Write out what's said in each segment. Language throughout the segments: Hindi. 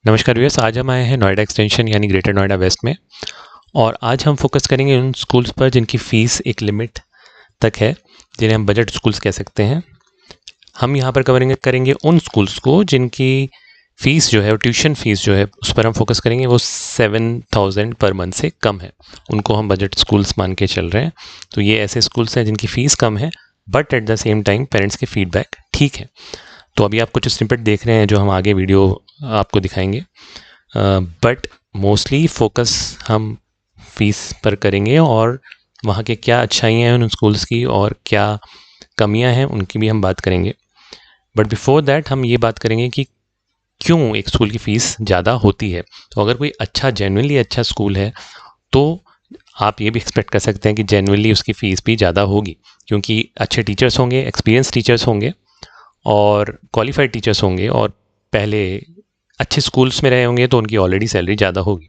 नमस्कार व्यूअर्स, आज हम आए हैं नोएडा एक्सटेंशन यानी ग्रेटर नोएडा वेस्ट में। और आज हम फोकस करेंगे उन स्कूल्स पर जिनकी फ़ीस एक लिमिट तक है, जिन्हें हम बजट स्कूल्स कह सकते हैं। हम यहाँ पर करेंगे उन स्कूल्स को जिनकी फ़ीस जो है, वो ट्यूशन फ़ीस जो है, उस पर हम फोकस करेंगे। वो 7,000 पर मंथ से कम है, उनको हम बजट स्कूल्स मान के चल रहे हैं। तो ये ऐसे स्कूल्स हैं जिनकी फ़ीस कम है, but at the same time parents के फीडबैक ठीक है। तो अभी आप कुछ स्निपेट देख रहे हैं जो हम आगे वीडियो आपको दिखाएंगे, बट मोस्टली फोकस हम फीस पर करेंगे और वहाँ के क्या अच्छाइयाँ हैं उन स्कूल्स की और क्या कमियाँ हैं उनकी भी हम बात करेंगे। बट बिफोर दैट हम ये बात करेंगे कि क्यों एक स्कूल की फ़ीस ज़्यादा होती है। तो अगर कोई अच्छा जेन्युइनली अच्छा स्कूल है तो आप ये भी एक्सपेक्ट कर सकते हैं कि जेन्युइनली उसकी फ़ीस भी ज़्यादा होगी, क्योंकि अच्छे टीचर्स होंगे, एक्सपीरियंस टीचर्स होंगे और क्वालिफाइड टीचर्स होंगे और पहले अच्छे स्कूल्स में रहे होंगे, तो उनकी ऑलरेडी सैलरी ज़्यादा होगी।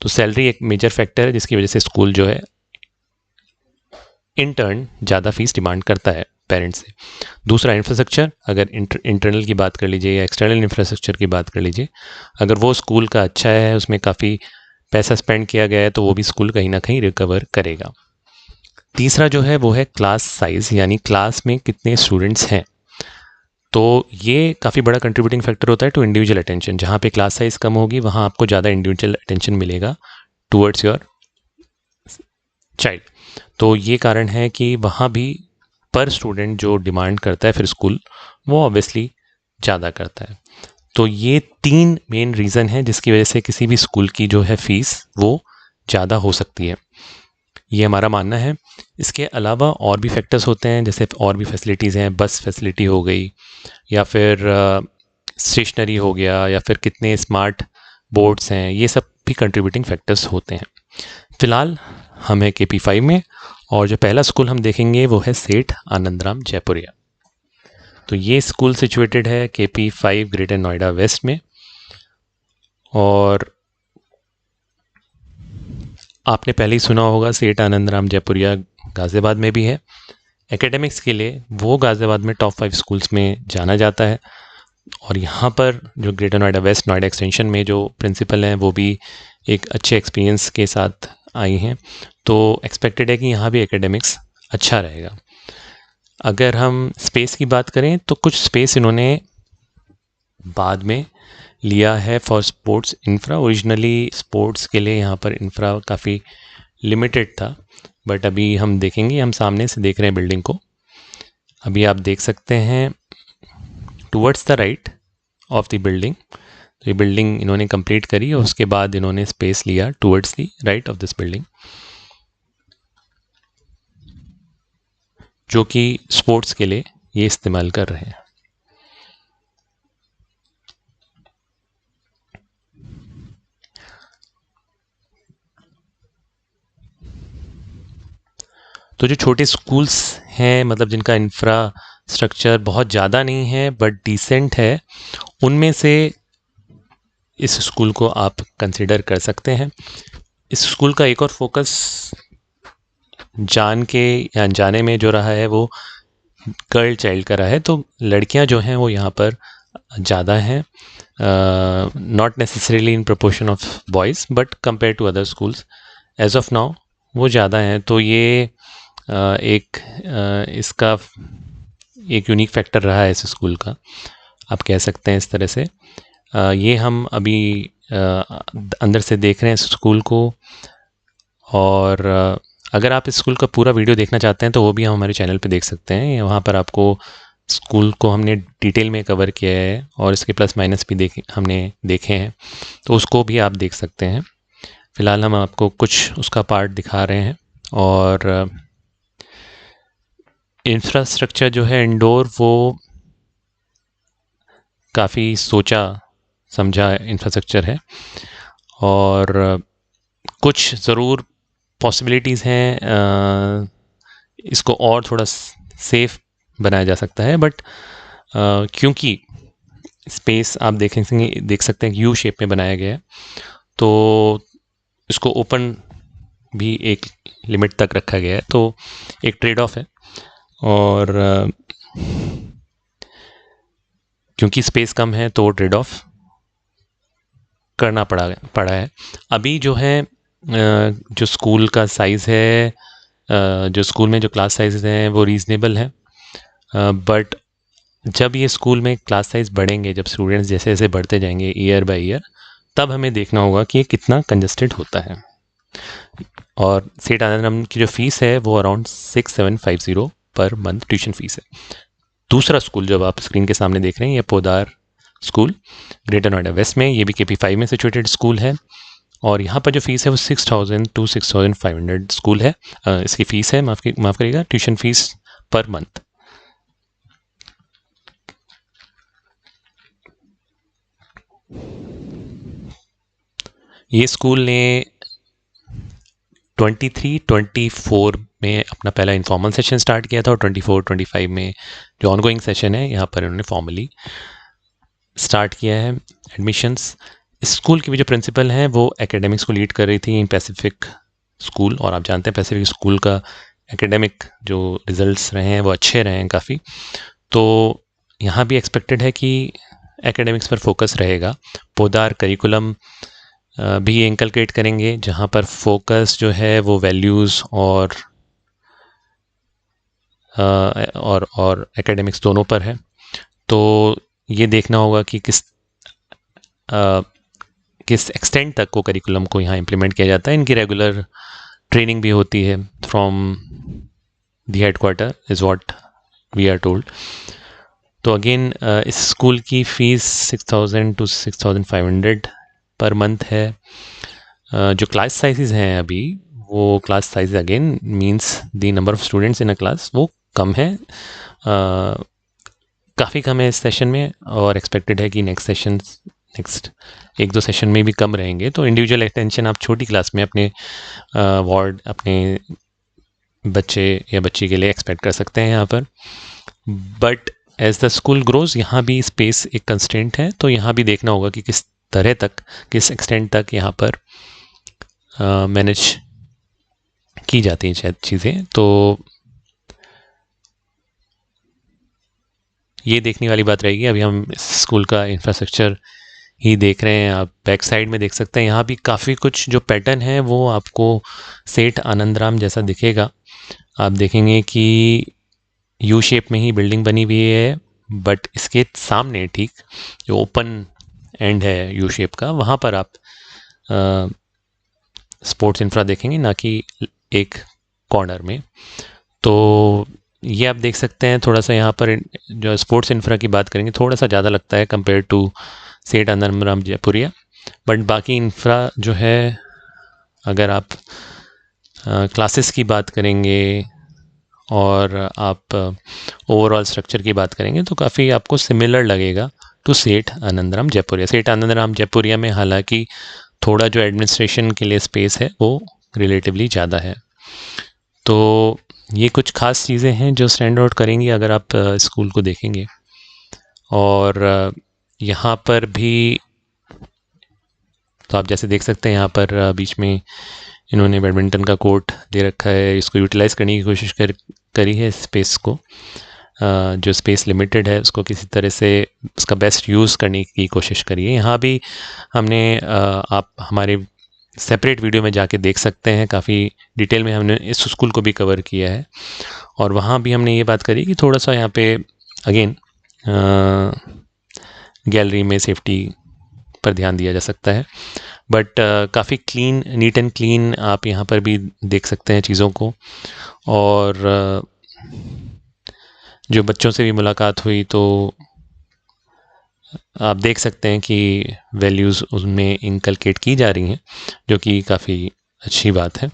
तो सैलरी एक मेजर फैक्टर है जिसकी वजह से स्कूल जो है इन टर्न ज़्यादा फीस डिमांड करता है पेरेंट्स से। दूसरा, इंफ्रास्ट्रक्चर। अगर इंटरनल की बात कर लीजिए या एक्सटर्नल इंफ्रास्ट्रक्चर की बात कर लीजिए, अगर वो स्कूल का अच्छा है, उसमें काफ़ी पैसा स्पेंड किया गया है, तो वो भी स्कूल कहीं ना कहीं रिकवर करेगा। तीसरा जो है वो है क्लास साइज़, यानी क्लास में कितने स्टूडेंट्स हैं। तो ये काफ़ी बड़ा कंट्रीब्यूटिंग फैक्टर होता है टू इंडिविजुअल अटेंशन। जहाँ पे क्लास साइज़ कम होगी वहाँ आपको ज़्यादा इंडिविजुअल अटेंशन मिलेगा टूवर्ड्स योर चाइल्ड। तो ये कारण है कि वहाँ भी पर स्टूडेंट जो डिमांड करता है फिर स्कूल, वो ऑब्वियसली ज़्यादा करता है। तो ये 3 मेन रीज़न है जिसकी वजह से किसी भी स्कूल की जो है फ़ीस वो ज़्यादा हो सकती है, ये हमारा मानना है। इसके अलावा और भी फैक्टर्स होते हैं, जैसे और भी फैसिलिटीज़ हैं, बस फैसिलिटी हो गई या फिर स्टेशनरी हो गया या फिर कितने स्मार्ट बोर्ड्स हैं, ये सब भी कंट्रीब्यूटिंग फैक्टर्स होते हैं। फ़िलहाल हम हैं KP5 में और जो पहला स्कूल हम देखेंगे वो है सेठ आनंदराम जयपुरिया। तो ये स्कूल सिचुएटेड है KP5 ग्रेटर नोएडा वेस्ट में, और आपने पहले ही सुना होगा सेठ आनंदराम जयपुरिया गाज़ियाबाद में भी है। एकेडमिक्स के लिए वो गाज़ियाबाद में टॉप 5 स्कूल्स में जाना जाता है। और यहाँ पर जो greater Noida west Noida extension में जो प्रिंसिपल हैं वो भी एक अच्छे एक्सपीरियंस के साथ आई हैं, तो एक्सपेक्टेड है कि यहाँ भी एकेडमिक्स अच्छा रहेगा। अगर हम स्पेस की बात करें तो कुछ स्पेस इन्होंने बाद में लिया है for sports infra. Originally sports के लिए यहाँ पर इंफ्रा काफ़ी लिमिटेड था, बट अभी हम देखेंगे, हम सामने से देख रहे हैं बिल्डिंग को। अभी आप देख सकते हैं towards the right of the building. तो ये बिल्डिंग इन्होंने कंप्लीट करी और उसके बाद इन्होंने स्पेस लिया towards the right of this building, जो कि स्पोर्ट्स के लिए ये इस्तेमाल कर रहे हैं। तो जो छोटे स्कूल्स हैं, मतलब जिनका इंफ्रास्ट्रक्चर बहुत ज़्यादा नहीं है बट डिसेंट है, उनमें से इस स्कूल को आप कंसिडर कर सकते हैं। इस स्कूल का एक और फोकस जान के या अनजाने में जो रहा है वो गर्ल चाइल्ड का रहा है। तो लड़कियां जो हैं वो यहाँ पर ज़्यादा हैं, not necessarily in proportion of boys but compare to other schools as of now वो ज़्यादा हैं। तो ये इसका एक यूनिक फैक्टर रहा है इस स्कूल का, आप कह सकते हैं इस तरह से। ये हम अभी अंदर से देख रहे हैं इस स्कूल को, और अगर आप इस स्कूल का पूरा वीडियो देखना चाहते हैं तो वो भी हम हमारे चैनल पे देख सकते हैं। वहाँ पर आपको स्कूल को हमने डिटेल में कवर किया है और इसके प्लस माइनस भी हमने देखे हैं, तो उसको भी आप देख सकते हैं। फ़िलहाल हम आपको कुछ उसका पार्ट दिखा रहे हैं। और इंफ्रास्ट्रक्चर जो है इंडोर, वो काफ़ी सोचा समझा इंफ्रास्ट्रक्चर है, और कुछ ज़रूर पॉसिबिलिटीज़ हैं, इसको और थोड़ा सेफ बनाया जा सकता है, बट क्योंकि स्पेस आप देख सकते हैं यू शेप में बनाया गया है, तो इसको ओपन भी एक लिमिट तक रखा गया है, तो एक ट्रेड ऑफ है। और क्योंकि स्पेस कम है तो ट्रेड ऑफ करना पड़ा है। अभी जो है जो स्कूल का साइज़ है, जो स्कूल में जो क्लास साइज़ हैं वो रीज़नेबल है, बट जब ये स्कूल में क्लास साइज़ बढ़ेंगे, जब स्टूडेंट्स जैसे जैसे बढ़ते जाएंगे ईयर बाय ईयर, तब हमें देखना होगा कि ये कितना कंजस्टेड होता है। और सेठ आनंदराम की जो फ़ीस है वो around 6750 per month tuition fees है। दूसरा स्कूल जब आप स्क्रीन के सामने देख रहे हैं, ये Podar school greater Noida west में, ये भी KP5 में सिचुएटेड स्कूल है, और यहाँ पर जो फीस है वो 6000 to 6500 स्कूल है, इसकी फ़ीस है, माफ़ करिएगा, ट्यूशन फ़ीस पर मंथ। ये स्कूल ने 23-24 में अपना पहला इनफॉर्मल सेशन स्टार्ट किया था, और 24-25 में जो ऑनगोइंग सेशन है यहाँ पर इन्होंने फॉर्मली स्टार्ट किया है एडमिशन्स। इस स्कूल की भी जो प्रिंसिपल हैं वो एकेडमिक्स को लीड कर रही थी इन पैसिफिक स्कूल, और आप जानते हैं पैसिफिक स्कूल का एकेडमिक जो रिजल्ट्स रहे हैं वो अच्छे रहे हैं काफ़ी, तो यहाँ भी एक्सपेक्टेड है कि एकेडमिक्स पर फोकस रहेगा। पोदार करिकुलम भी इंकलकेट करेंगे, जहाँ पर फोकस जो है वो वैल्यूज़ और एकेडमिक्स दोनों पर है। तो ये देखना होगा कि किस एक्सटेंट तक को करिकुलम को यहाँ इम्प्लीमेंट किया जाता है। इनकी रेगुलर ट्रेनिंग भी होती है from the headquarter, is what we are told. तो अगेन इस स्कूल की फ़ीस 6000 to 6500 पर मंथ है। जो क्लास साइज़ हैं अभी, वो class size again means the number of students in a class, वो कम है, काफ़ी कम है इस सेशन में, और एक्सपेक्टेड है कि नेक्स्ट 1-2 सेशन में भी कम रहेंगे। तो इंडिविजुअल अटेंशन आप छोटी क्लास में अपने वार्ड, अपने बच्चे या बच्ची के लिए एक्सपेक्ट कर सकते हैं यहाँ पर। But as the school grows, यहाँ भी स्पेस एक कंस्ट्रेंट है, तो यहाँ भी देखना होगा कि किस तरह तक, किस एक्सटेंट तक यहाँ पर मैनेज की जाती हैं शायद चीज़ें। तो ये देखने वाली बात रहेगी। अभी हम स्कूल का इंफ्रास्ट्रक्चर ही देख रहे हैं, आप बैक साइड में देख सकते हैं, यहाँ भी काफ़ी कुछ जो पैटर्न है वो आपको सेठ आनंदराम जैसा दिखेगा। आप देखेंगे कि यू शेप में ही बिल्डिंग बनी हुई है, बट इसके सामने ठीक जो ओपन एंड है यू शेप का, वहाँ पर आप स्पोर्ट्स इंफ्रा देखेंगे, ना कि एक कॉर्नर में। तो ये आप देख सकते हैं, थोड़ा सा यहाँ पर जो स्पोर्ट्स इंफ्रा की बात करेंगे थोड़ा सा ज़्यादा लगता है कंपेयर टू सेठ आनंदराम जयपुरिया, बट बाकी इंफ्रा जो है, अगर आप क्लासेस की बात करेंगे और आप ओवरऑल स्ट्रक्चर की बात करेंगे तो काफ़ी आपको सिमिलर लगेगा टू सेठ आनंदराम जयपुरिया। सेठ आनंदराम जयपुरिया में हालांकि थोड़ा जो एडमिनिस्ट्रेशन के लिए स्पेस है वो रिलेटिवली ज़्यादा है। तो ये कुछ खास चीज़ें हैं जो स्टैंड आउट करेंगी अगर आप स्कूल को देखेंगे। और यहाँ पर भी तो आप जैसे देख सकते हैं, यहाँ पर बीच में इन्होंने बैडमिंटन का कोर्ट दे रखा है, इसको यूटिलाइज़ करने की कोशिश करी है स्पेस को, जो स्पेस लिमिटेड है उसको किसी तरह से उसका बेस्ट यूज़ करने की कोशिश करी है। यहाँ भी हमने आप हमारे सेपरेट वीडियो में जाके देख सकते हैं, काफ़ी डिटेल में हमने इस स्कूल को भी कवर किया है, और वहाँ भी हमने ये बात करी कि थोड़ा सा यहाँ पे अगेन गैलरी में सेफ्टी पर ध्यान दिया जा सकता है, बट काफ़ी क्लीन, नीट एंड क्लीन आप यहाँ पर भी देख सकते हैं चीज़ों को। और जो बच्चों से भी मुलाकात हुई तो आप देख सकते हैं कि वैल्यूज़ उनमें इनकलकेट की जा रही हैं, जो कि काफ़ी अच्छी बात है।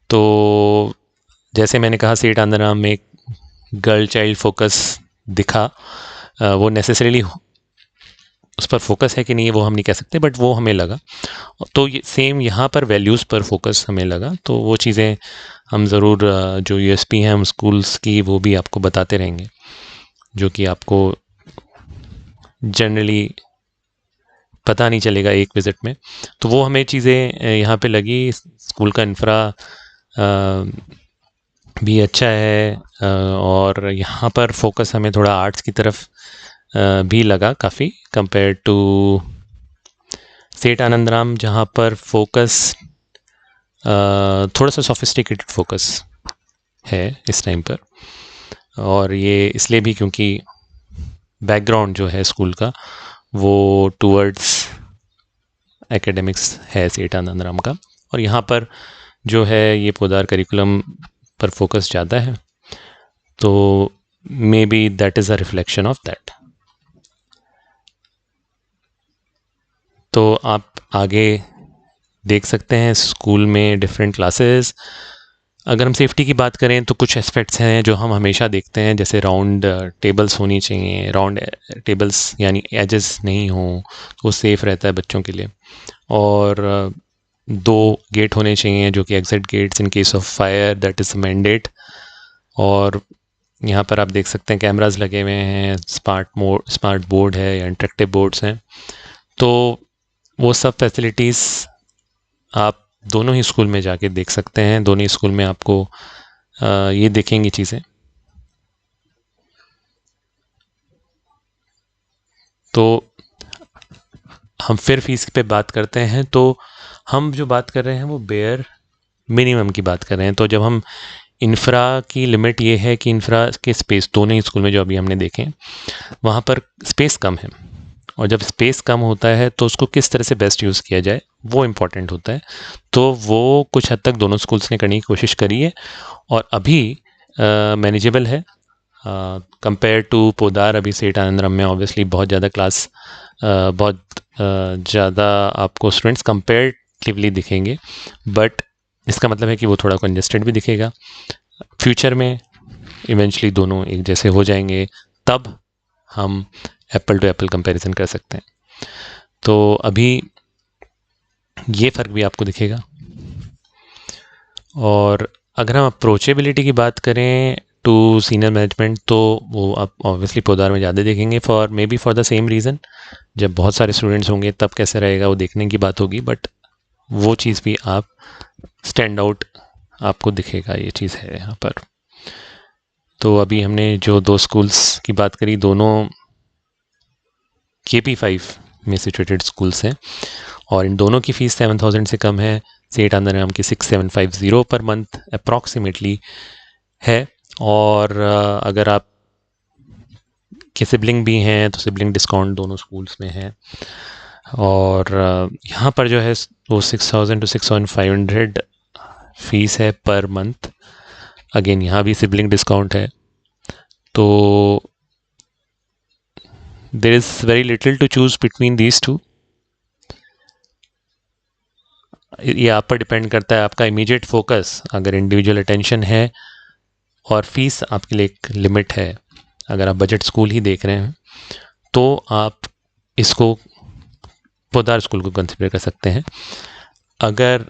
तो जैसे मैंने कहा, सेठ आनंदराम में एक गर्ल चाइल्ड फोकस दिखा, वो नेसेसरीली उस पर फोकस है कि नहीं वो हम नहीं कह सकते, बट वो हमें लगा। तो ये सेम यहाँ पर वैल्यूज़ पर फोकस हमें लगा, तो वो चीज़ें हम ज़रूर जो यूएसपी हैं हम स्कूल्स की वो भी आपको बताते रहेंगे, जो कि आपको जनरली पता नहीं चलेगा एक विज़िट में। तो वो हमें चीज़ें यहाँ पे लगी। स्कूल का इंफ्रा भी अच्छा है, और यहाँ पर फोकस हमें थोड़ा आर्ट्स की तरफ भी लगा काफ़ी कंपेयर टू सेठ आनंदराम जहाँ पर फोकस थोड़ा सा सोफिस्टिकेटेड फोकस है इस टाइम पर, और ये इसलिए भी क्योंकि बैकग्राउंड जो है स्कूल का वो टूवर्ड्स एकेडमिक्स है सेठ आनंदराम का, और यहाँ पर जो है ये पोदार करिकुलम पर फोकस ज़्यादा है, तो may be that is a reflection of that. तो आप आगे देख सकते हैं स्कूल में डिफरेंट क्लासेस। अगर हम सेफ्टी की बात करें तो कुछ एस्पेक्ट्स हैं जो हम हमेशा देखते हैं, जैसे राउंड टेबल्स होनी चाहिए, राउंड टेबल्स यानी एजेस नहीं हों, तो वो सेफ़ रहता है बच्चों के लिए। और 2 गेट होने चाहिए जो कि exit gates in case of fire, that is mandate. और यहाँ पर आप देख सकते हैं कैमरास लगे हुए हैं, स्मार्ट बोर्ड है या इंटरेक्टिव बोर्ड्स हैं, तो वो सब फैसिलिटीज़ आप दोनों ही स्कूल में जाके देख सकते हैं। दोनों ही स्कूल में आपको ये देखेंगी चीज़ें। तो हम फिर फीस पे बात करते हैं, तो हम जो बात कर रहे हैं वो बेयर मिनिमम की बात कर रहे हैं। तो जब हम इंफ्रा की लिमिट ये है कि इंफ्रा के स्पेस दोनों ही स्कूल में जो अभी हमने देखे वहाँ पर स्पेस कम है, और जब स्पेस कम होता है तो उसको किस तरह से बेस्ट यूज़ किया जाए वो इम्पॉर्टेंट होता है। तो वो कुछ हद तक दोनों स्कूल्स ने करने की कोशिश करी है, और अभी मैनेजेबल है कंपेयर टू पोदार। अभी सेठ आनंदराम में ऑब्वियसली बहुत ज़्यादा क्लास, बहुत ज़्यादा आपको स्टूडेंट्स कंपेरेटिवली दिखेंगे, बट इसका मतलब है कि वो थोड़ा कंजेस्टेड भी दिखेगा। फ्यूचर में इवेंचुअली दोनों एक जैसे हो जाएंगे, तब हम एप्पल टू एप्पल कंपैरिजन कर सकते हैं। तो अभी ये फ़र्क भी आपको दिखेगा। और अगर हम अप्रोचेबिलिटी की बात करें टू सीनियर मैनेजमेंट, तो वो आप ऑब्वियसली पोदार में ज़्यादा देखेंगे, may be for the same reason. जब बहुत सारे स्टूडेंट्स होंगे तब कैसे रहेगा वो देखने की बात होगी, बट वो चीज़ भी आप स्टैंड आउट आपको दिखेगा, ये चीज़ है यहाँ पर। तो अभी हमने जो 2 स्कूल्स की बात करी, दोनों KP5 में सिचुएटेड स्कूल्स हैं, और इन दोनों की फ़ीस 7,000 से कम है। सेठ आनंदराम की 6,750 पर मंथ अप्रॉक्सीमेटली है। और अगर आप के सिबलिंग भी हैं तो सिबलिंग डिस्काउंट दोनों स्कूल्स में है। और यहाँ पर जो है वो 6,000 to 6,500 फीस है पर मंथ। अगेन यहाँ भी सिबलिंग डिस्काउंट है, तो there is very little to choose between these two. ये आप पर डिपेंड करता है, आपका इमीडिएट फोकस अगर इंडिविजुअल अटेंशन है और फीस आपके लिए एक लिमिट है, अगर आप बजट स्कूल ही देख रहे हैं तो आप इसको पोदार स्कूल को कंसिडर कर सकते हैं। अगर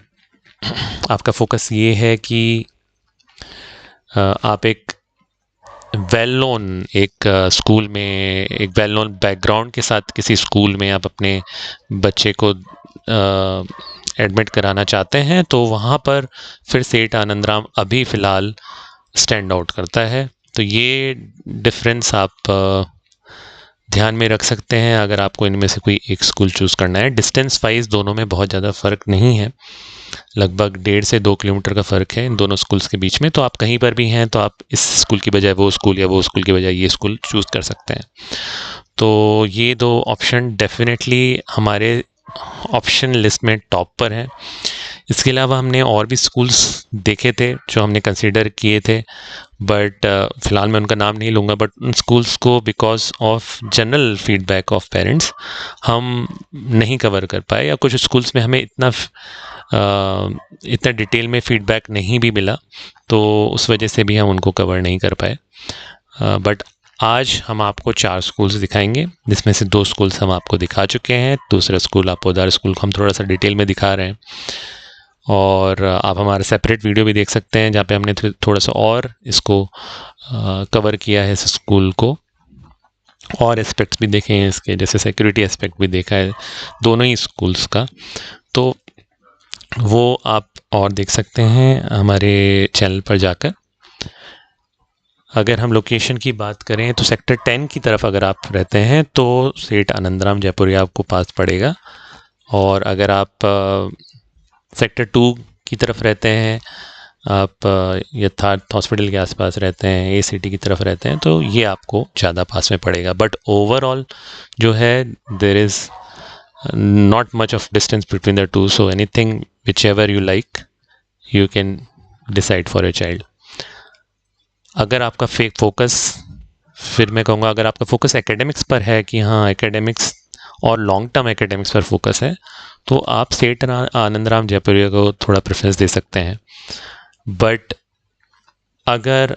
आपका फोकस ये है कि आप एक वेल नोन एक स्कूल में, एक वेल नोन बैकग्राउंड के साथ किसी स्कूल में आप अपने बच्चे को एडमिट कराना चाहते हैं, तो वहाँ पर फिर सेठ आनंदराम अभी फ़िलहाल स्टैंड आउट करता है। तो ये डिफरेंस आप ध्यान में रख सकते हैं अगर आपको इनमें से कोई एक स्कूल चूज़ करना है। डिस्टेंस वाइज दोनों में बहुत ज़्यादा फ़र्क नहीं है, लगभग 1.5 से 2 किलोमीटर का फ़र्क है इन दोनों स्कूल्स के बीच में। तो आप कहीं पर भी हैं तो आप इस स्कूल की बजाय वो स्कूल या वो स्कूल की बजाय ये स्कूल चूज़ कर सकते हैं। तो ये 2 ऑप्शन डेफिनेटली हमारे ऑप्शन लिस्ट में टॉप पर हैं। इसके अलावा हमने और भी स्कूल्स देखे थे जो हमने कंसीडर किए थे, बट फ़िलहाल मैं उनका नाम नहीं लूँगा, बट उन स्कूल्स को because of general feedback of parents हम नहीं कवर कर पाए, या कुछ स्कूल्स में हमें इतना डिटेल में फीडबैक नहीं भी मिला, तो उस वजह से भी हम उनको कवर नहीं कर पाए। बट आज हम आपको 4 स्कूल्स दिखाएंगे, जिसमें से 2 स्कूल्स हम आपको दिखा चुके हैं। दूसरा स्कूल आप पोदार स्कूल को हम थोड़ा सा डिटेल में दिखा रहे हैं, और आप हमारा सेपरेट वीडियो भी देख सकते हैं जहाँ पे हमने थोड़ा सा और इसको कवर किया है इस स्कूल को, और एस्पेक्ट्स भी देखे हैं इसके, जैसे सिक्योरिटी एस्पेक्ट भी देखा है दोनों ही स्कूल्स का, तो वो आप और देख सकते हैं हमारे चैनल पर जाकर। अगर हम लोकेशन की बात करें तो सेक्टर 10 की तरफ अगर आप रहते हैं तो सेठ आनंदराम जयपुरिया आपको पास पड़ेगा, और अगर आप सेक्टर 2 की तरफ रहते हैं, आप यथार्थ हॉस्पिटल के आसपास रहते हैं, ए सिटी की तरफ रहते हैं, तो ये आपको ज़्यादा पास में पड़ेगा। बट ओवरऑल जो है, there is not much of distance between the two, so anything whichever you like you can decide for your child. अगर आपका फोकस, फिर मैं कहूँगा, अगर आपका फोकस एकेडमिक्स पर है कि हाँ एकेडमिक्स और लॉन्ग टर्म एकेडमिक्स पर फोकस है, तो आप सेठ आनंदराम जयपुरिया को थोड़ा प्रेफरेंस दे सकते हैं। बट अगर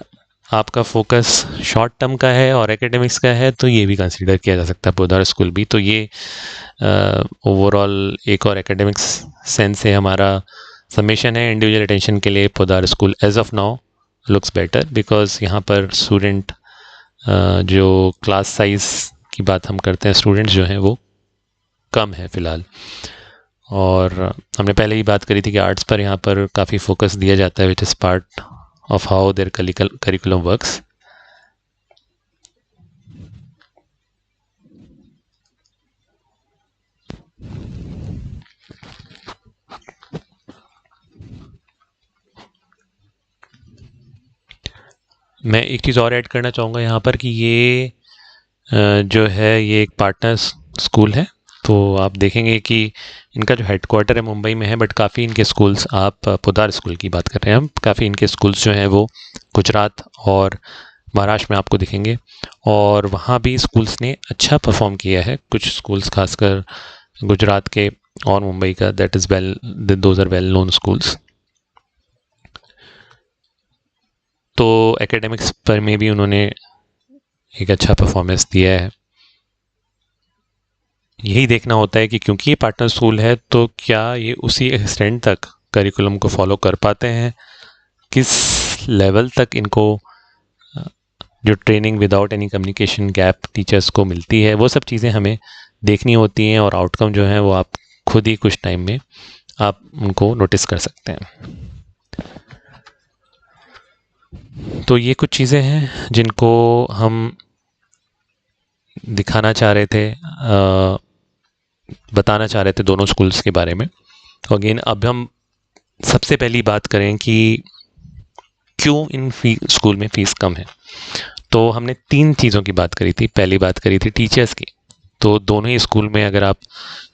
आपका फोकस शॉर्ट टर्म का है और एकेडमिक्स का है, तो ये भी कंसीडर किया जा सकता है पोद्दार स्कूल भी। तो ये ओवरऑल एक और एकेडमिक्स सेंस से हमारा समेशन है इंडिविजुअल अटेंशन के लिए। Poddar school as of now looks better because यहाँ पर स्टूडेंट जो क्लास साइज की बात हम करते हैं, स्टूडेंट्स जो हैं वो कम है फ़िलहाल। और हमने पहले ही बात करी थी कि आर्ट्स पर यहाँ पर काफ़ी फोकस दिया जाता है, which is part of how their curriculum works. मैं एक चीज़ और ऐड करना चाहूँगा यहाँ पर कि ये जो है ये एक पार्टनर स्कूल है। तो आप देखेंगे कि इनका जो हेडक्वार्टर है मुंबई में है, बट काफ़ी इनके स्कूल्स, आप पोद्दार स्कूल की बात कर रहे हैं हम, काफ़ी इनके स्कूल्स जो हैं वो गुजरात और महाराष्ट्र में आपको दिखेंगे। और वहाँ भी स्कूल्स ने अच्छा परफॉर्म किया है। कुछ स्कूल्स खासकर गुजरात के और मुंबई का, that is well, those are well known schools. तो एकेडमिक्स पर में भी उन्होंने एक अच्छा परफॉर्मेंस दिया है। यही देखना होता है कि क्योंकि ये पार्टनर स्कूल है, तो क्या ये उसी एक्सटेंड तक करिकुलम को फॉलो कर पाते हैं, किस लेवल तक इनको जो training without any communication gap teachers को मिलती है, वो सब चीज़ें हमें देखनी होती हैं। और आउटकम जो है वो आप खुद ही कुछ टाइम में आप उनको नोटिस कर सकते हैं। तो ये कुछ चीज़ें हैं जिनको हम दिखाना चाह रहे थे, बताना चाह रहे थे दोनों स्कूल्स के बारे में। तो अगेन अब हम सबसे पहली बात करें कि क्यों इन स्कूल में फ़ीस कम है। तो हमने 3 चीज़ों की बात करी थी। पहली बात करी थी टीचर्स की। तो दोनों ही स्कूल में अगर आप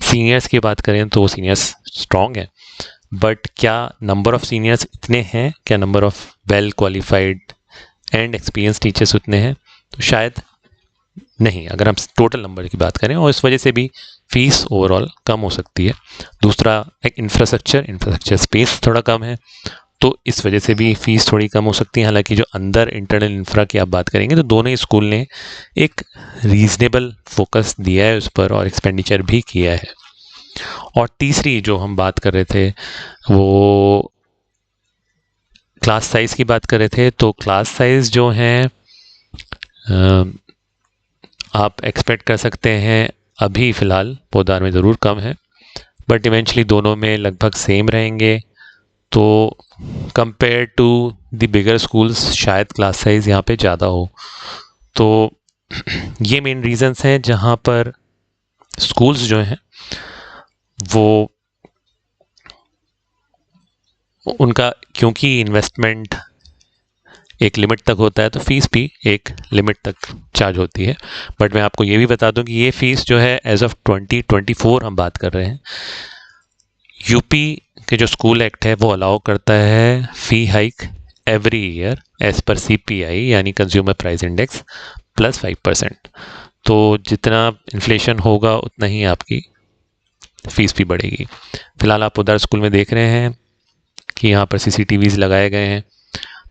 सीनियर्स की बात करें तो सीनियर्स स्ट्रॉन्ग हैं, बट क्या नंबर ऑफ़ सीनियर्स इतने हैं, क्या number of well qualified and experience teachers उतने हैं? तो शायद नहीं, अगर हम टोटल नंबर की बात करें, और इस वजह से भी फ़ीस ओवरऑल कम हो सकती है। दूसरा, एक इंफ्रास्ट्रक्चर स्पेस थोड़ा कम है, तो इस वजह से भी फ़ीस थोड़ी कम हो सकती है। हालांकि जो अंदर इंटरनल इंफ्रा की आप बात करेंगे, तो दोनों ही स्कूल ने एक रीज़नेबल फोकस दिया है उस पर और एक्सपेंडिचर भी किया है। और तीसरी जो हम बात कर रहे थे वो क्लास साइज़ की बात कर रहे थे। तो क्लास साइज़ जो हैं आप एक्सपेक्ट कर सकते हैं अभी फ़िलहाल पोद्दार में ज़रूर कम है, बट इवेंचुअली दोनों में लगभग सेम रहेंगे। तो compare to the bigger schools शायद क्लास साइज़ यहाँ पे ज़्यादा हो। तो ये मेन रीज़न्स हैं जहाँ पर स्कूल्स जो हैं वो उनका, क्योंकि इन्वेस्टमेंट एक लिमिट तक होता है, तो फ़ीस भी एक लिमिट तक चार्ज होती है। बट मैं आपको ये भी बता दूं कि ये फ़ीस जो है एज ऑफ 2024 हम बात कर रहे हैं, यूपी के जो स्कूल एक्ट है वो अलाउ करता है fee hike every year as पर सीपीआई यानी कंज्यूमर प्राइस इंडेक्स प्लस 5%। तो जितना इन्फ्लेशन होगा उतना ही आपकी फ़ीस भी बढ़ेगी। फ़िलहाल आप उधर स्कूल में देख रहे हैं कि यहाँ पर सीसीटीवीज़ लगाए गए हैं।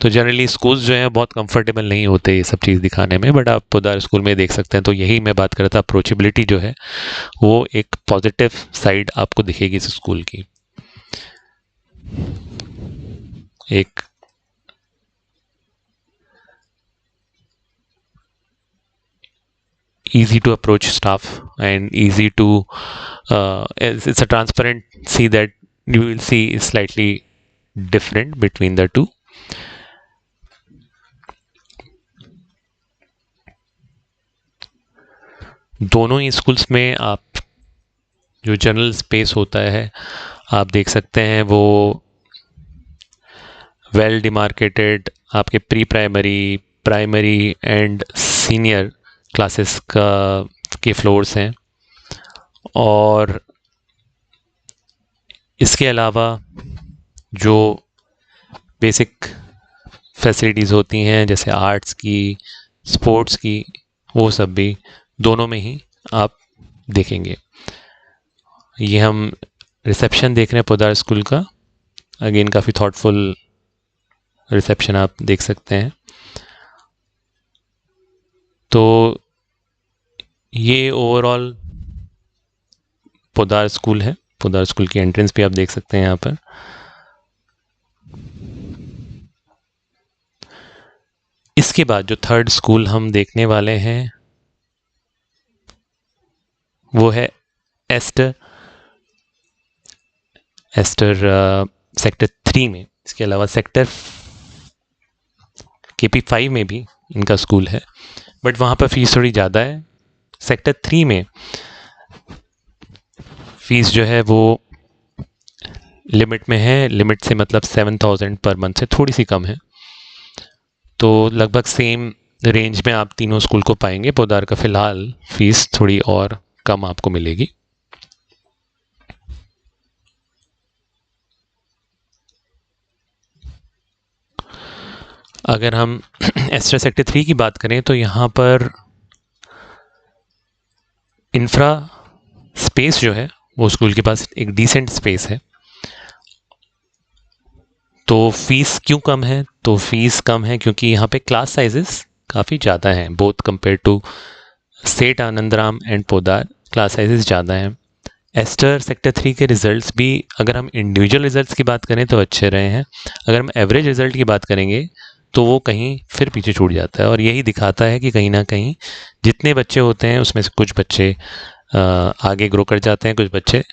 तो जनरली स्कूल्स जो हैं बहुत कंफर्टेबल नहीं होते ये सब चीज़ दिखाने में, बट आप उधर स्कूल में देख सकते हैं। तो यही मैं बात कर रहा था, अप्रोचेबिलिटी जो है वो एक पॉजिटिव साइड आपको दिखेगी इस स्कूल की। एक easy to approach staff and easy to it's a transparency that you will see is slightly different between the two. दोनों ही स्कूल्स में आप जो जनरल स्पेस होता है आप देख सकते हैं वो वेल डिमार्केटेड आपके pre primary, primary and senior classes के फ्लोर्स हैं। और इसके अलावा जो बेसिक फैसिलिटीज़ होती हैं जैसे आर्ट्स की, स्पोर्ट्स की, वो सब भी दोनों में ही आप देखेंगे। ये हम रिसेप्शन देख रहे हैं पोद्दार स्कूल का। अगेन काफ़ी थॉटफुल रिसेप्शन आप देख सकते हैं। तो ये ओवरऑल पोद्दार स्कूल है। पोद्दार स्कूल की एंट्रेंस भी आप देख सकते हैं यहाँ पर। इसके बाद जो थर्ड स्कूल हम देखने वाले हैं वो है एस्टर सेक्टर 3 में। इसके अलावा सेक्टर KP5 में भी इनका स्कूल है, बट वहाँ पर फीस थोड़ी ज़्यादा है। सेक्टर 3 में फीस जो है वो लिमिट में है। लिमिट से मतलब 7,000 पर मंथ से थोड़ी सी कम है। तो लगभग सेम रेंज में आप तीनों स्कूल को पाएंगे। पोद्दार का फ़िलहाल फीस थोड़ी और कम आपको मिलेगी। अगर हम एस्टर सेक्टर 3 की बात करें तो यहाँ पर इंफ्रा स्पेस जो है वो स्कूल के पास एक डिसेंट स्पेस है। तो फीस क्यों कम है? तो फीस कम है क्योंकि यहाँ पे क्लास साइजेस काफ़ी ज़्यादा हैं, बोथ कंपेयर टू सेठ Anandram and Poddar. Class sizes ज़्यादा हैं। एस्टर सेक्टर 3 के रिजल्ट्स भी अगर हम इंडिविजुअल रिजल्ट्स की बात करें तो अच्छे रहे हैं। अगर हम एवरेज रिजल्ट की बात करेंगे तो वो कहीं फिर पीछे छूट जाता है। और यही दिखाता है कि कहीं ना कहीं जितने बच्चे होते हैं उसमें से कुछ बच्चे आगे ग्रो कर जाते हैं, कुछ बच्चे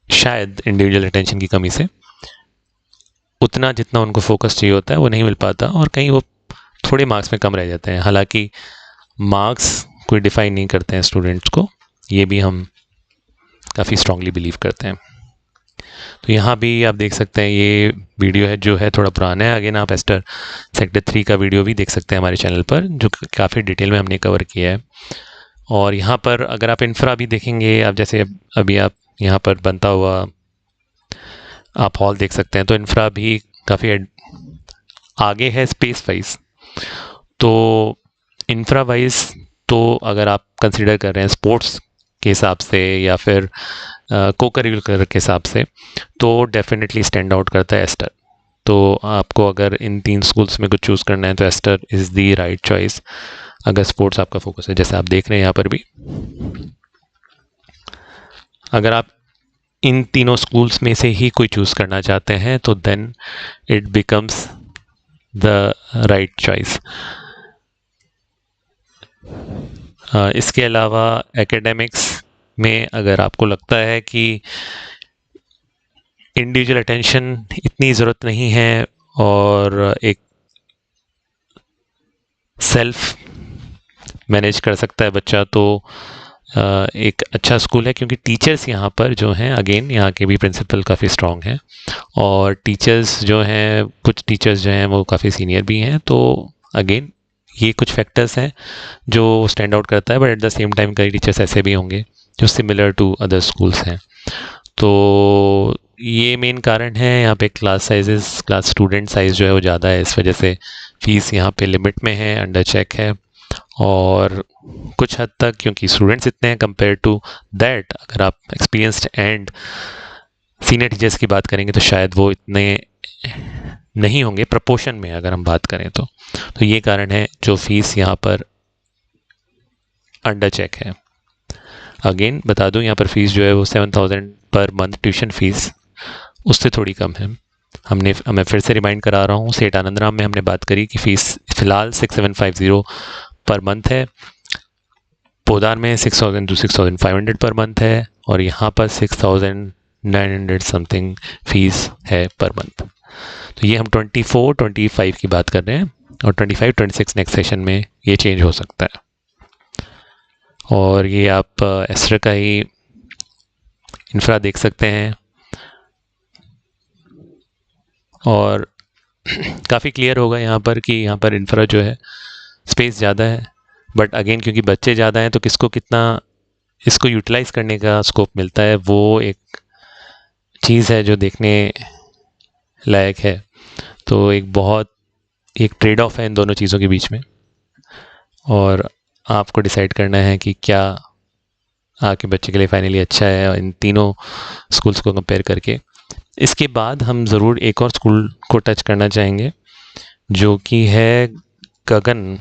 शायद इंडिविजुअल अटेंशन की कमी से उतना जितना उनको फोकस चाहिए होता है वो नहीं मिल पाता, और कहीं वो थोड़े मार्क्स में कम रह जाते हैं। हालांकि मार्क्स कोई डिफाइन नहीं करते हैं स्टूडेंट्स को, ये भी हम काफ़ी स्ट्रांगली बिलीव करते हैं। तो यहाँ भी आप देख सकते हैं ये वीडियो है जो है थोड़ा पुराना है। अगेन आप एस्टर सेक्टर 3 का वीडियो भी देख सकते हैं हमारे चैनल पर, जो काफ़ी डिटेल में हमने कवर किया है। और यहाँ पर अगर आप इंफ्रा भी देखेंगे, आप जैसे अभी आप यहाँ पर बनता हुआ आप हॉल देख सकते हैं, तो इंफ्रा भी काफ़ी आगे है स्पेस वाइज। तो इंफ्रा वाइज तो अगर आप कंसिडर कर रहे हैं स्पोर्ट्स के हिसाब से या फिर को करिकुलर के हिसाब से, तो डेफिनेटली स्टैंड आउट करता है एस्टर। तो आपको अगर इन 3 स्कूल्स में कुछ चूज़ करना है तो Aster is the right choice अगर स्पोर्ट्स आपका फोकस है, जैसे आप देख रहे हैं यहाँ पर भी। अगर आप इन तीनों स्कूल्स में से ही कोई चूज़ करना चाहते हैं तो then it becomes the right choice. इसके अलावा एकेडमिक्स में अगर आपको लगता है कि इंडिविजुअल अटेंशन इतनी ज़रूरत नहीं है और एक सेल्फ मैनेज कर सकता है बच्चा, तो एक अच्छा स्कूल है। क्योंकि टीचर्स यहाँ पर जो हैं, अगेन यहाँ के भी प्रिंसिपल काफ़ी स्ट्रॉन्ग हैं, और टीचर्स जो हैं, कुछ टीचर्स जो हैं वो काफ़ी सीनियर भी हैं। तो अगेन ये कुछ फैक्टर्स हैं जो स्टैंड आउट करता है, but at the same time कई टीचर्स ऐसे भी होंगे जो सिमिलर टू अदर स्कूल्स हैं। तो ये मेन कारण है। यहाँ पे class sizes, class student size जो है वो ज़्यादा है, इस वजह से फ़ीस यहाँ पे लिमिट में है, अंडर चेक है। और कुछ हद तक क्योंकि स्टूडेंट्स इतने हैं कंपेयर टू दैट, अगर आप एक्सपीरियंस्ड एंड सीनियर टीचर्स की बात करेंगे तो शायद वो इतने नहीं होंगे प्रपोर्शन में अगर हम बात करें तो। ये कारण है जो फीस यहाँ पर अंडर चेक है। अगेन बता दूं, यहाँ पर फीस जो है वो 7,000 पर मंथ ट्यूशन फीस उससे थोड़ी कम है। मैं फिर से रिमाइंड करा रहा हूँ, सेठ आनंदराम में हमने बात करी कि फ़ीस फ़िलहाल 6,750 पर मंथ है। पोद्दार में 6,000 to 6,500 पर मंथ है, और यहाँ पर 6,900 समथिंग फीस है पर मंथ। तो ये हम 24-25 की बात कर रहे हैं, और 25-26 नेक्स्ट सेशन में ये चेंज हो सकता है। और ये आप एस्टर का ही इंफ्रा देख सकते हैं और काफ़ी क्लियर होगा यहाँ पर कि यहाँ पर इंफ्रा जो है स्पेस ज़्यादा है, बट अगेन क्योंकि बच्चे ज़्यादा हैं तो किसको कितना इसको यूटिलाइज़ करने का स्कोप मिलता है, वो एक चीज़ है जो देखने लायक है। तो एक ट्रेड ऑफ है इन दोनों चीज़ों के बीच में, और आपको डिसाइड करना है कि क्या आपके बच्चे के लिए फाइनली अच्छा है इन तीनों स्कूल्स को कंपेयर करके। इसके बाद हम ज़रूर एक और स्कूल को टच करना चाहेंगे जो कि है गगन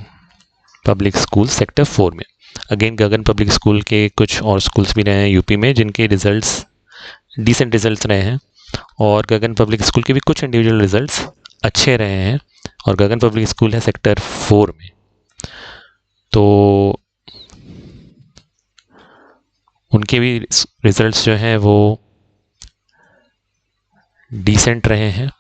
पब्लिक स्कूल सेक्टर 4 में। अगेन गगन पब्लिक स्कूल के कुछ और स्कूल्स भी रहे हैं यूपी में जिनके रिज़ल्ट्स डिसेंट रिज़ल्ट्स रहे हैं, और गगन पब्लिक स्कूल के भी कुछ इंडिविजुअल रिज़ल्ट्स अच्छे रहे हैं, और गगन पब्लिक स्कूल है सेक्टर 4 में। तो उनके भी रिज़ल्ट्स जो हैं वो डिसेंट रहे हैं।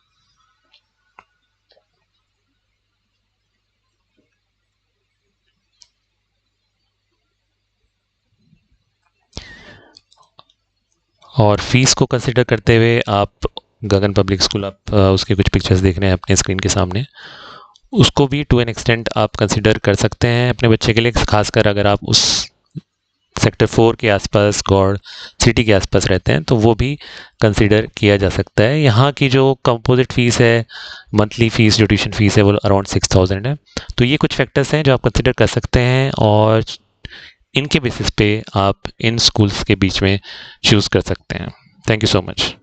और फीस को कंसिडर करते हुए आप गगन पब्लिक स्कूल, आप उसके कुछ पिक्चर्स देख रहे हैं अपने स्क्रीन के सामने, उसको भी टू एन एक्सटेंट आप कंसिडर कर सकते हैं अपने बच्चे के लिए, खासकर अगर आप उस सेक्टर 4 के आसपास गौड़ सिटी के आसपास रहते हैं तो वो भी कंसिडर किया जा सकता है। यहाँ की जो कंपोजिट फ़ीस है, मंथली फ़ीस जो ट्यूशन फ़ीस है वो अराउंड 6000 है। तो ये कुछ फैक्टर्स हैं जो आप कंसिडर कर सकते हैं, और इनके बेसिस पे आप इन स्कूल्स के बीच में चूज़ कर सकते हैं। Thank you so much.